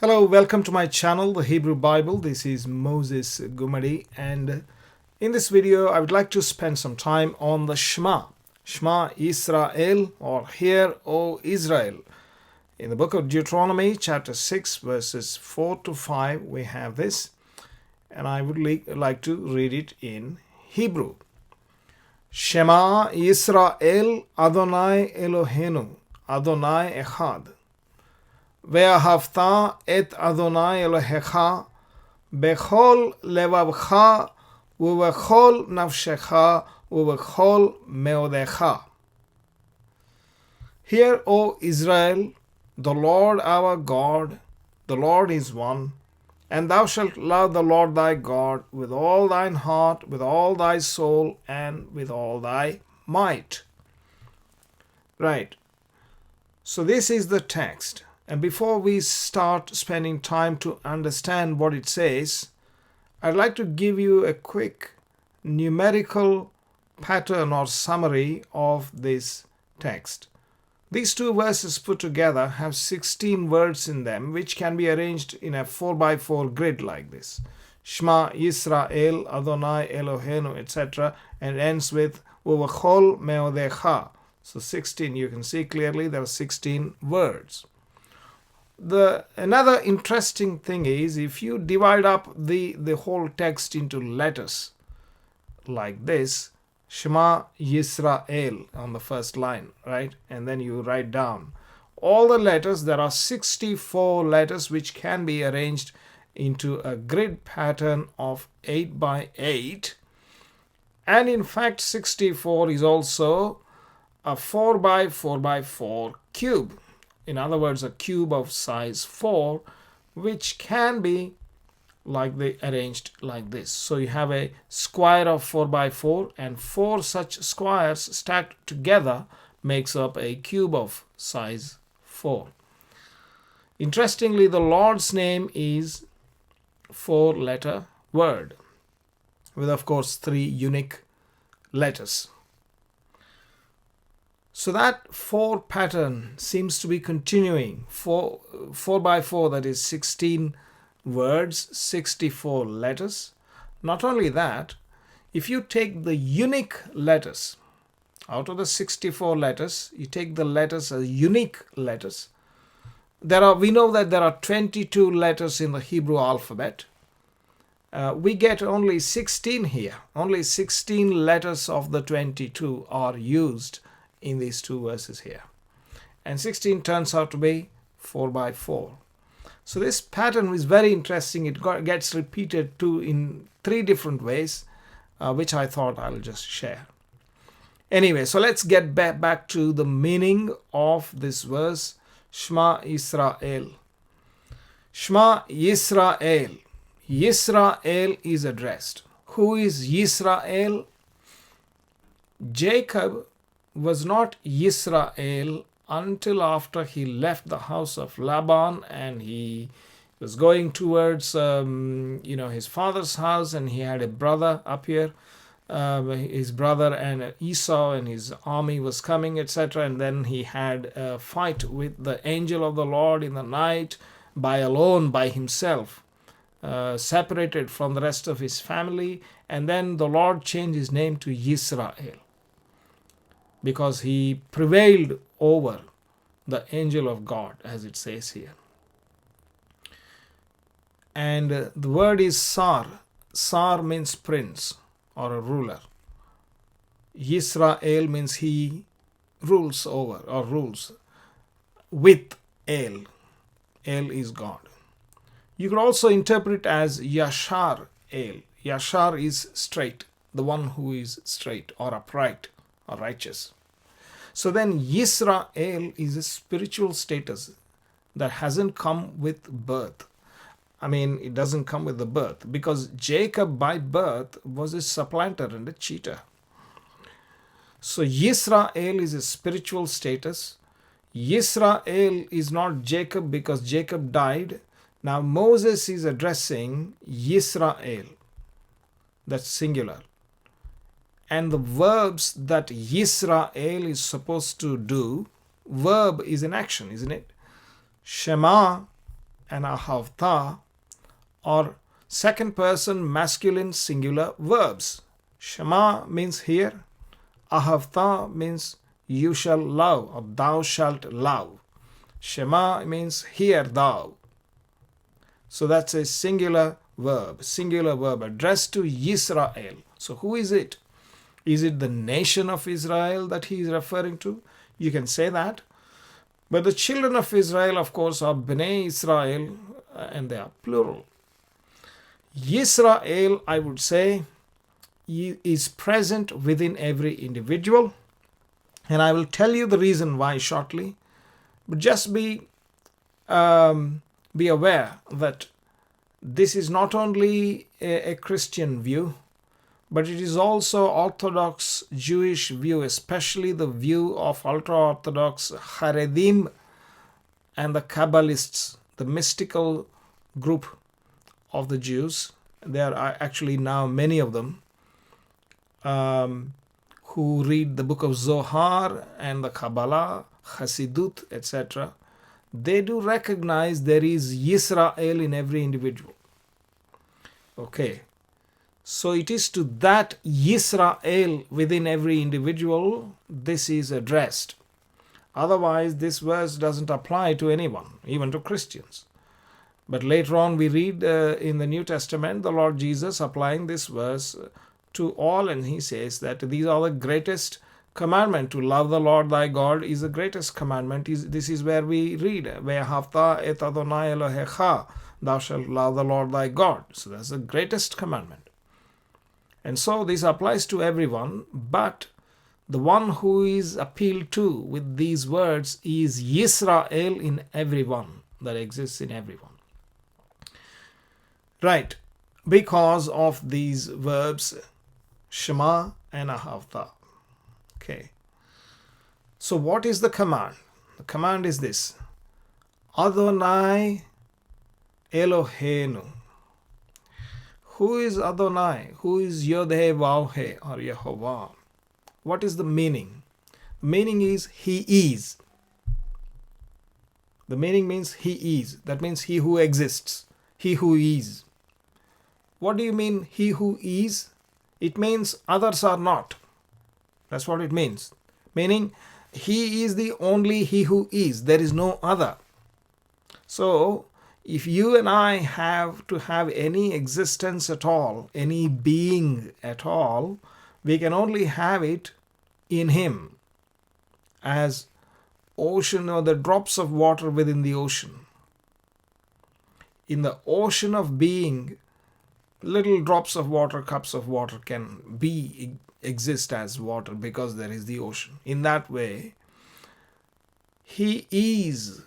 Hello, welcome to my channel, The Hebrew Bible. This is Moses Gumadi, and in this video I would like to spend some time on the Shema. Shema Yisrael, or Hear, O Israel. In the book of Deuteronomy, chapter 6, verses 4 to 5, we have this, and I would like to read it in Hebrew. Shema Yisrael, Adonai Eloheinu, Adonai Echad. ואהבת את אדוני אלוהיך בכל לבבך ובכל נפשך ובכל מאודך. Hear, O Israel, the Lord our God, the Lord is one, and thou shalt love the Lord thy God with all thine heart, with all thy soul, and with all thy might. Right. So this is the text. And before we start spending time to understand what it says, I'd like to give you a quick numerical pattern or summary of this text. These two verses put together have 16 words in them, which can be arranged in a 4x4 grid like this. Shema Yisrael, Adonai Eloheinu, etc. and ends with Uvachol Meodecha. So 16, you can see clearly there are 16 words. Another interesting thing is, if you divide up the whole text into letters like this, Shema Yisrael on the first line, right? And then you write down all the letters. There are 64 letters which can be arranged into a grid pattern of 8 by 8. And in fact, 64 is also a 4 by 4 by 4 cube. In other words, a cube of size 4, which can be arranged like this. So you have a square of 4 by 4, and 4 such squares stacked together makes up a cube of size 4. Interestingly, the Lord's name is 4-letter word with, of course, 3 unique letters. So that 4 pattern seems to be continuing. 4 by 4, that is 16 words, 64 letters. Not only that, if you take the unique letters, out of the 64 letters, you take the letters as unique letters. We know that there are 22 letters in the Hebrew alphabet. We get only 16 here. Only 16 letters of the 22 are used in these two verses here, and 16 turns out to be 4 by 4. So this pattern is very interesting. It gets repeated too in 3 different ways, which I thought I'll just share. Anyway, so let's get back to the meaning of this verse. Shema Yisrael. Shema Yisrael. Yisrael is addressed. Who is Yisrael? Jacob was not Yisrael until after he left the house of Laban, and he was going towards his father's house, and he had a brother up here, his brother and Esau, and his army was coming, etc. And then he had a fight with the angel of the Lord in the night by himself, separated from the rest of his family. And then the Lord changed his name to Yisrael, because he prevailed over the angel of God, as it says here. And the word is Sar. Sar means prince or a ruler. Yisrael means he rules over or rules with El. El is God. You could also interpret as Yashar El. Yashar is straight, the one who is straight or upright or righteous. So then Yisrael is a spiritual status that hasn't come with birth. I mean, it doesn't come with the birth, because Jacob by birth was a supplanter and a cheater. So Yisrael is a spiritual status. Yisrael is not Jacob because Jacob died. Now Moses is addressing Yisrael. That's singular. And the verbs that Yisrael is supposed to do, verb is an action, isn't it? Shema and ahavta are second person masculine singular verbs. Shema means hear. Ahavta means you shall love or thou shalt love. Shema means hear thou. So that's a singular verb addressed to Yisrael. So who is it? Is it the nation of Israel that he is referring to? You can say that. But the children of Israel, of course, are Bnei Israel, and they are plural. Yisrael, I would say, is present within every individual. And I will tell you the reason why shortly. But just be aware that this is not only a Christian view, but it is also Orthodox Jewish view, especially the view of ultra-Orthodox Haredim and the Kabbalists, the mystical group of the Jews. There are actually now many of them who read the book of Zohar and the Kabbalah, Hasidut, etc. They do recognize there is Yisrael in every individual. Okay. So it is to that Yisrael within every individual this is addressed. Otherwise, this verse doesn't apply to anyone, even to Christians. But later on we read in the New Testament the Lord Jesus applying this verse to all, and he says that these are the greatest commandment. To love the Lord thy God is the greatest commandment. This is where we read, YHVH et Adonai Elohecha, thou shalt love the Lord thy God. So that's the greatest commandment. And so this applies to everyone, but the one who is appealed to with these words is Yisrael in everyone, that exists in everyone. Right, because of these verbs, Shema and Ahavta. Okay. So what is the command? The command is this: Adonai Eloheinu. Who is Adonai? Who is YHVH or Yehovah? What is the meaning? The meaning is He is. The meaning means He is. That means He who exists. He who is. What do you mean He who is? It means others are not. That's what it means. Meaning He is the only He who is. There is no other. So if you and I have to have any existence at all, any being at all, we can only have it in Him, as ocean or the drops of water within the ocean. In the ocean of being, little drops of water, cups of water can exist as water because there is the ocean. In that way, He is,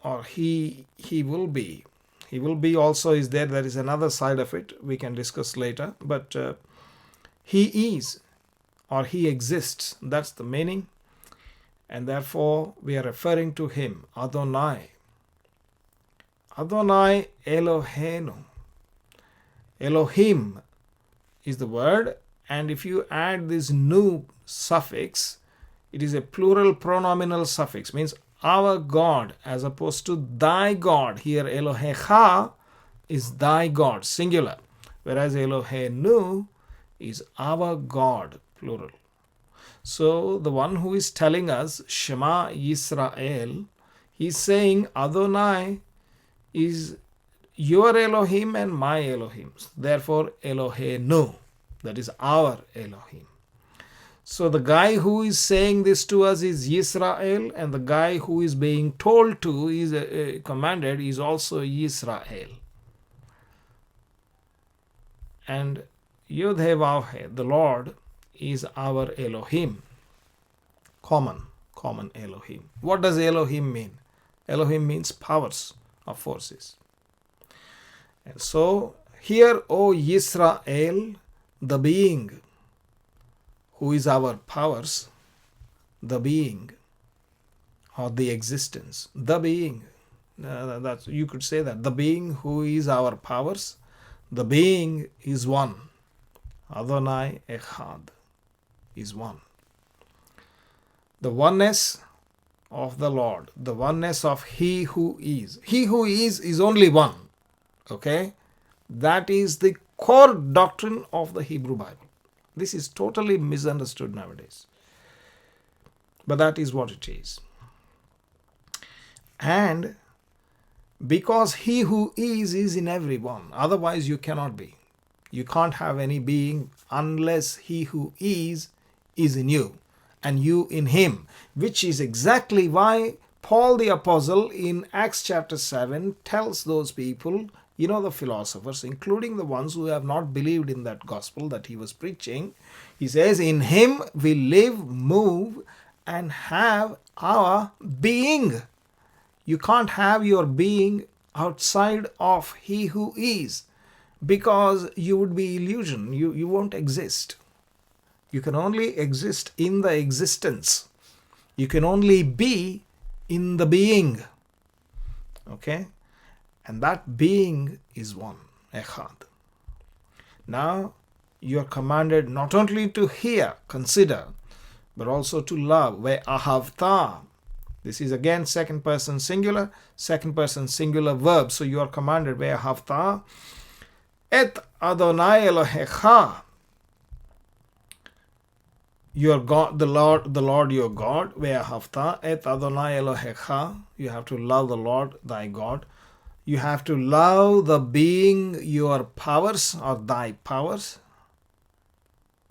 or He will be. He will be also is there. There is another side of it we can discuss later. But He is, or He exists. That's the meaning. And therefore, we are referring to Him, Adonai. Adonai Eloheinu. Elohim is the word. And if you add this nu suffix, it is a plural pronominal suffix. Means our God, as opposed to thy God. Here Elohecha is thy God, singular. Whereas Eloheinu is our God, plural. So the one who is telling us Shema Yisrael, he's saying Adonai is your Elohim and my Elohim. Therefore Eloheinu, that is our Elohim. So the guy who is saying this to us is Yisrael, and the guy who is being told to, is commanded, is also Yisrael. And YHVH, the Lord, is our Elohim. Common Elohim. What does Elohim mean? Elohim means powers or forces. And so here, O Yisrael, the being who is our powers, the being or the existence, the being, that's, you could say that, the being who is our powers, the being is one. Adonai Echad is one. The oneness of the Lord, the oneness of He who is. He who is only one. Okay? That is the core doctrine of the Hebrew Bible. This is totally misunderstood nowadays. But that is what it is. And because He who is in everyone. Otherwise you cannot be. You can't have any being unless He who is in you and you in Him, which is exactly why Paul the Apostle in Acts chapter 7 tells those people, the philosophers, including the ones who have not believed in that gospel that he was preaching, he says, in Him we live, move, and have our being. You can't have your being outside of He who is, because you would be illusion. You won't exist. You can only exist in the existence. You can only be in the being. Okay? And that being is one, echad. Now, you are commanded not only to hear, consider, but also to love. YHVH. This is again second person singular verb. So you are commanded, YHVH, et Adonai Elohecha, your God, the Lord your God, YHVH, et Adonai Elohecha. You have to love the Lord thy God. You have to love the being, your powers or thy powers.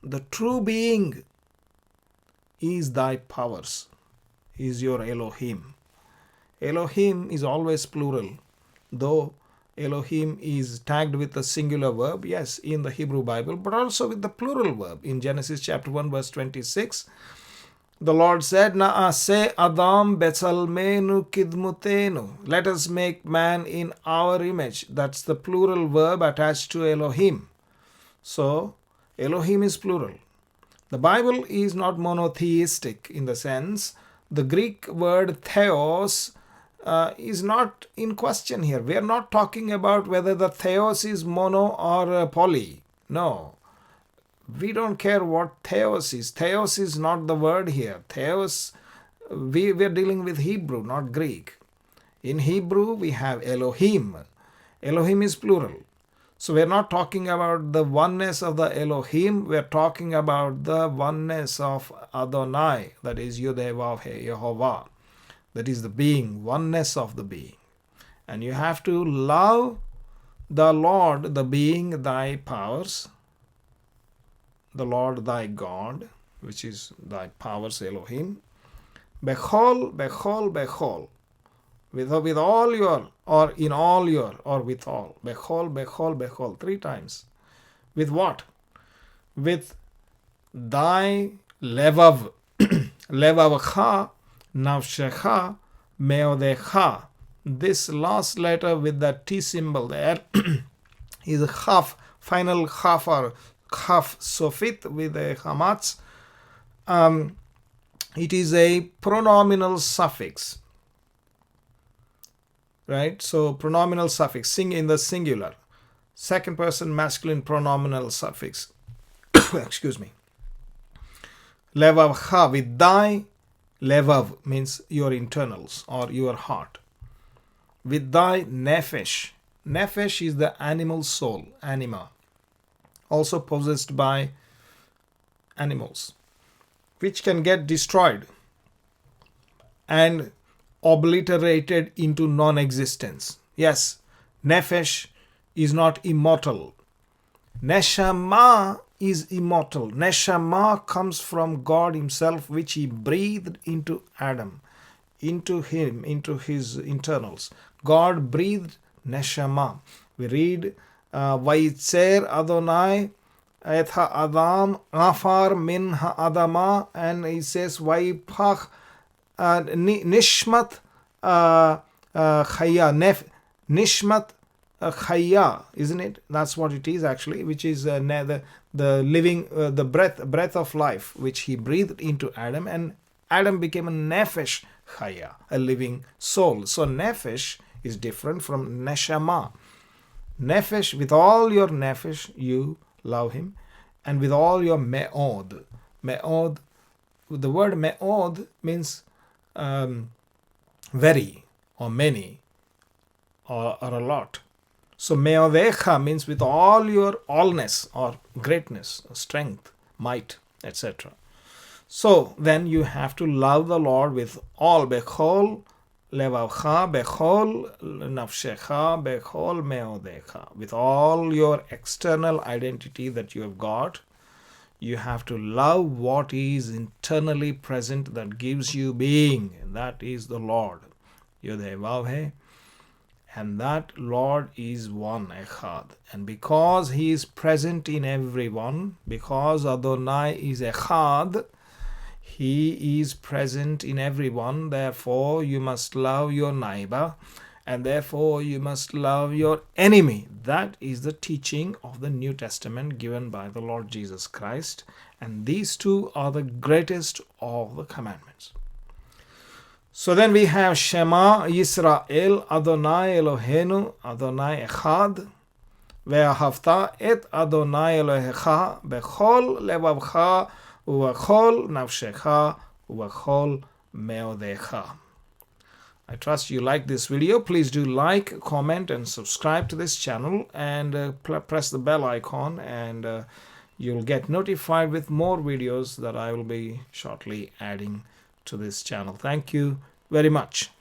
The true being is thy powers, is your Elohim. Elohim is always plural, though Elohim is tagged with a singular verb, yes, in the Hebrew Bible, but also with the plural verb. In Genesis chapter 1 verse 26, the Lord said, Na'aseh Adam Betsalmenu Kidmutenu. Let us make man in our image. That's the plural verb attached to Elohim. So, Elohim is plural. The Bible is not monotheistic in the sense, the Greek word theos is not in question here. We are not talking about whether the theos is mono or poly. No. We don't care what theos is. Theos is not the word here. Theos, we are dealing with Hebrew, not Greek. In Hebrew, we have Elohim. Elohim is plural. So we are not talking about the oneness of the Elohim. We are talking about the oneness of Adonai, that is YHVH. That is the being, oneness of the being. And you have to love the Lord, the being, thy powers, the Lord thy God, which is thy powers, Elohim. Bechol, bechol, bechol. With all your, or in all your, or with all. Bechol, bechol, bechol. 3 times. With what? With thy levav. Levavcha, navshecha, meodecha. This last letter with the T symbol there is a chaf, final chaf or chaf sofit with a chamatz. It is a pronominal suffix. Right? So pronominal suffix, sing in the singular. Second person masculine pronominal suffix. Excuse me. Levavcha, with thy, levav means your internals or your heart. With thy nefesh. Nefesh is the animal soul, anima, also possessed by animals, which can get destroyed and obliterated into non-existence. Yes, nefesh is not immortal. Neshama is immortal. Neshama comes from God Himself, which He breathed into Adam, into him, into his internals. God breathed neshama. We read, Vayitzer Adonai et ha'adam afar min ha'adama, and He says, Vayipach nishmat chaya, nishmat chaya, isn't it? That's what it is actually, which is the living, the breath of life, which He breathed into Adam, and Adam became a nefesh chaya, a living soul. So nefesh is different from neshama. Nefesh, with all your nefesh, you love Him, and with all your me'od. Me'od, the word me'od means very or many or a lot. So meodecha means with all your allness or greatness, strength, might, etc. So then you have to love the Lord with all, bechol levavcha, bechol nafshecha, bechol meodecha. With all your external identity that you have got, you have to love what is internally present that gives you being. And that is the Lord. YHVH. And that Lord is one, Echad. And because He is present in everyone, because Adonai is Echad, He is present in everyone. Therefore, you must love your neighbor, and therefore you must love your enemy. That is the teaching of the New Testament given by the Lord Jesus Christ. And these two are the greatest of the commandments. So then we have Shema Yisrael, Adonai Eloheinu, Adonai Echad, Ve'ahavta et Adonai Elohecha bechol levavcha uvechol nafshecha uvechol meodecha. I trust you like this video. Please do like, comment, and subscribe to this channel, and press the bell icon, and you'll get notified with more videos that I will be shortly adding to this channel. Thank you very much.